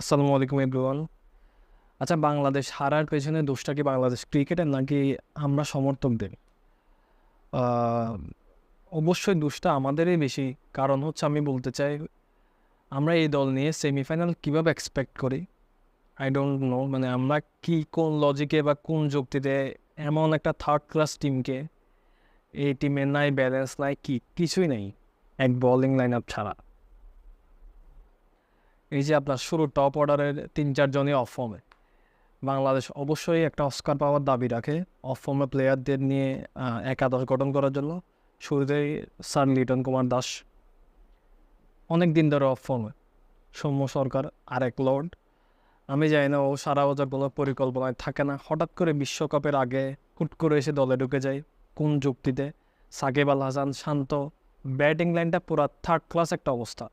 আসসালামু আলাইকুম এভরিওয়ান। আচ্ছা, বাংলাদেশ হারার পেছনে দোষটা কি বাংলাদেশ ক্রিকেটের নাকি আমরা সমর্থকদের? আহ, অবশ্যই দোষটা আমাদেরই বেশি। কারণ হচ্ছে আমি বলতে চাই, আমরা এই দল নিয়ে সেমিফাইনাল কিভাবে এক্সপেক্ট করি? I don't know. মানে আমরা কি কোন লজিকে বা কোন যুক্তিতে এমন একটা থার্ড ক্লাস টিমকে, এই টিমের নাই ব্যালেন্স নাই কি কিছুই নেই, এক বোলিং লাইন আপ ছাড়া। এই যে আপনার শুরু টপ অর্ডারের 3-4 জনই অফ ফর্মে। বাংলাদেশ অবশ্যই একটা অস্কার পাওয়ার দাবি রাখে অফ ফর্মে প্লেয়ারদের নিয়ে একাদশ গঠন করার জন্য। শুরুতেই স্যার লিটন কুমার দাস অনেক দিন ধরে অফ ফর্মে, সৌম্য সরকার আরেক লর্ড। আমি জানি না ও সারা বছর কোনো পরিকল্পনায় থাকে না, হঠাৎ করে বিশ্বকাপের আগে হুট করে এসে দলে ঢুকে যায় কোন যুক্তিতে? সাকিব আল হাসান শান্ত, ব্যাটিং লাইনটা পুরা থার্ড ক্লাস একটা অবস্থা।